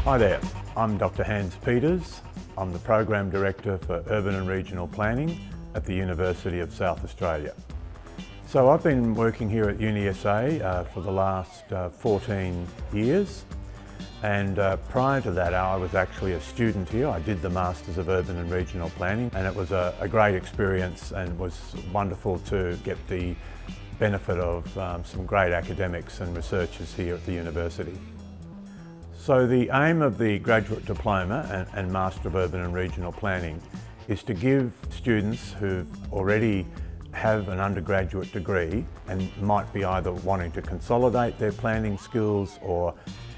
Hi there, I'm Dr. Hans Peters. I'm the Program Director for Urban and Regional Planning at the University of South Australia. So I've been working here at UniSA for the last 14 years, and prior to that I was actually a student here. I did the Masters of Urban and Regional Planning, and it was a great experience and was wonderful to get the benefit of some great academics and researchers here at the university. So the aim of the Graduate Diploma and Master of Urban and Regional Planning is to give students who already have an undergraduate degree and might be either wanting to consolidate their planning skills or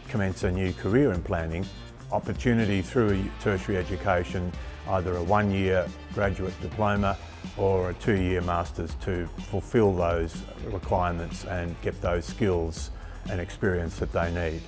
commence a new career in planning, opportunity through a tertiary education, either a one-year graduate diploma or a two-year master's to fulfil those requirements and get those skills and experience that they need.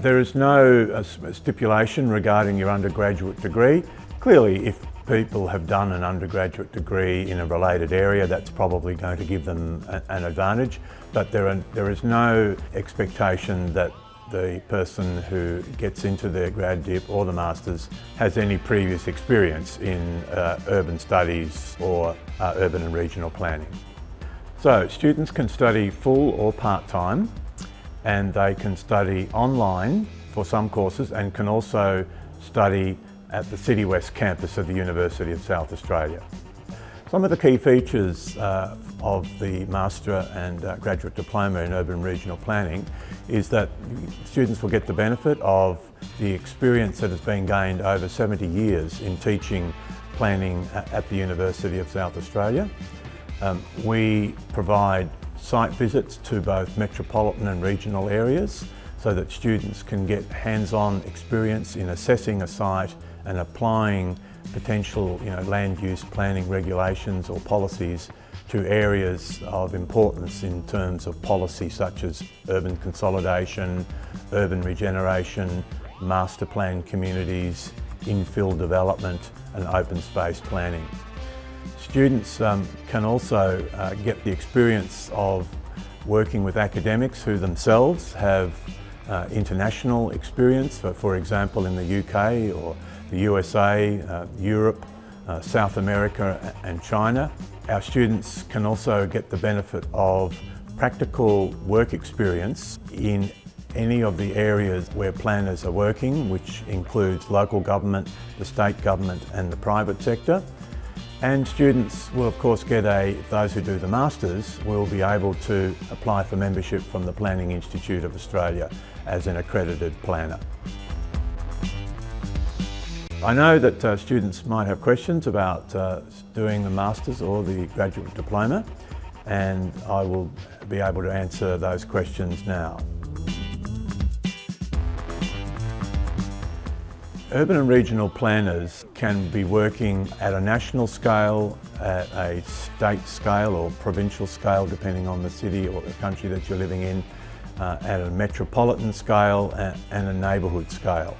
There is no stipulation regarding your undergraduate degree. Clearly, if people have done an undergraduate degree in a related area, that's probably going to give them an advantage, but there is no expectation that the person who gets into their grad dip or the masters has any previous experience in urban studies or urban and regional planning. So students can study full or part-time, and they can study online for some courses and can also study at the City West campus of the University of South Australia. Some of the key features of the Master and Graduate Diploma in Urban and Regional Planning is that students will get the benefit of the experience that has been gained over 70 years in teaching planning at the University of South Australia. We provide site visits to both metropolitan and regional areas so that students can get hands-on experience in assessing a site and applying potential land use planning regulations or policies to areas of importance in terms of policy such as urban consolidation, urban regeneration, master plan communities, infill development and open space planning. Students can also get the experience of working with academics who themselves have international experience, for example in the UK or the USA, Europe, South America and China. Our students can also get the benefit of practical work experience in any of the areas where planners are working, which includes local government, the state government and the private sector. And students will of course get those who do the Masters will be able to apply for membership from the Planning Institute of Australia as an accredited planner. I know that students might have questions about doing the Masters or the Graduate Diploma, and I will be able to answer those questions now. Urban and regional planners can be working at a national scale, at a state scale or provincial scale depending on the city or the country that you're living in, at a metropolitan scale and a neighbourhood scale.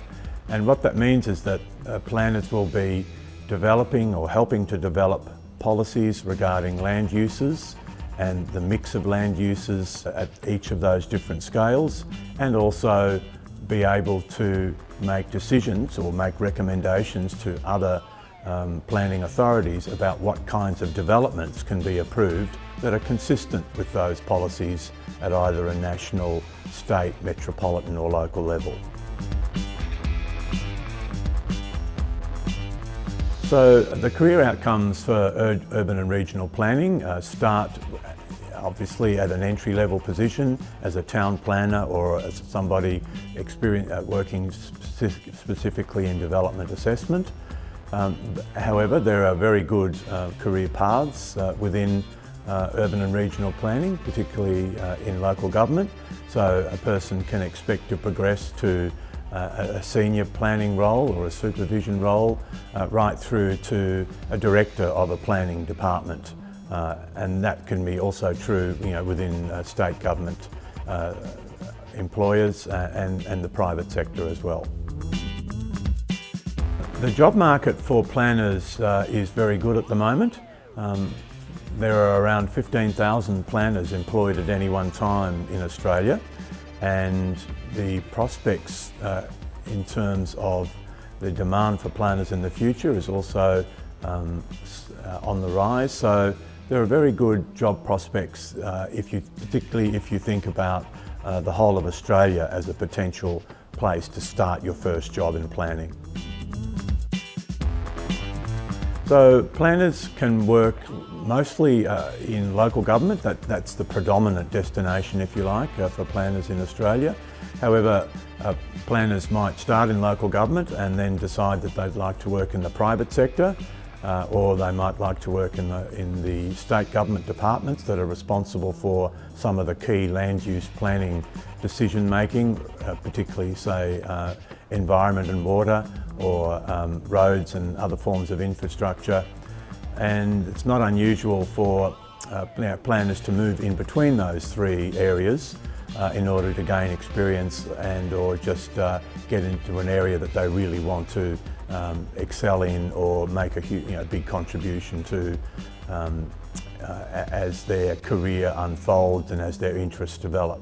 And what that means is that planners will be developing or helping to develop policies regarding land uses and the mix of land uses at each of those different scales, and also be able to make decisions or make recommendations to other planning authorities about what kinds of developments can be approved that are consistent with those policies at either a national, state, metropolitan or local level. So the career outcomes for urban and regional planning start obviously at an entry-level position as a town planner or as somebody working specifically in development assessment. However, there are very good career paths within urban and regional planning, particularly in local government. So a person can expect to progress to a senior planning role or a supervision role right through to a director of a planning department. And that can be also true within state government employers and the private sector as well. The job market for planners is very good at the moment. There are around 15,000 planners employed at any one time in Australia, and the prospects in terms of the demand for planners in the future is also on the rise. So there are very good job prospects, particularly if you think about the whole of Australia as a potential place to start your first job in planning. So planners can work mostly in local government. That's the predominant destination, if you like, for planners in Australia. However, planners might start in local government and then decide that they'd like to work in the private sector, or they might like to work in the state government departments that are responsible for some of the key land use planning decision making, particularly say environment and water, or roads and other forms of infrastructure. And it's not unusual for planners to move in between those three areas in order to gain experience and or just get into an area that they really want to excel in or make a big contribution to as their career unfolds and as their interests develop.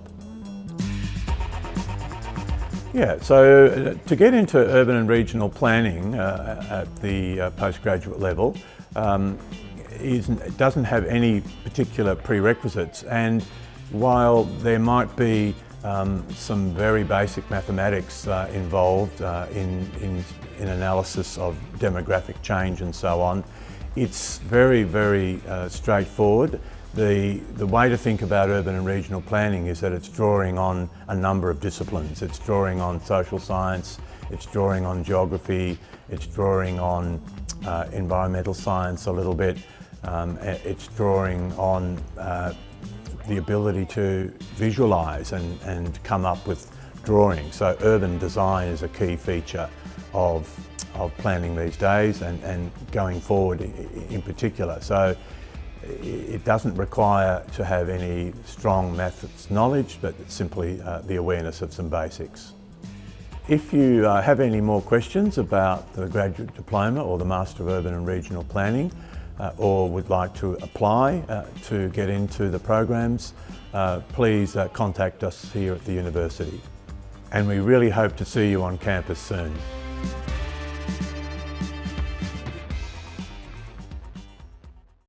Yeah, so to get into urban and regional planning at the postgraduate level, it doesn't have any particular prerequisites, and while there might be some very basic mathematics involved in analysis of demographic change and so on, it's very, very straightforward. The way to think about urban and regional planning is that it's drawing on a number of disciplines. It's drawing on social science, it's drawing on geography, it's drawing on environmental science a little bit, it's drawing on the ability to visualise and come up with drawings. So urban design is a key feature of planning these days and going forward in particular. So it doesn't require to have any strong methods knowledge, but it's simply the awareness of some basics. If you have any more questions about the graduate diploma or the Master of Urban and Regional Planning, or would like to apply to get into the programs, please contact us here at the university. And we really hope to see you on campus soon.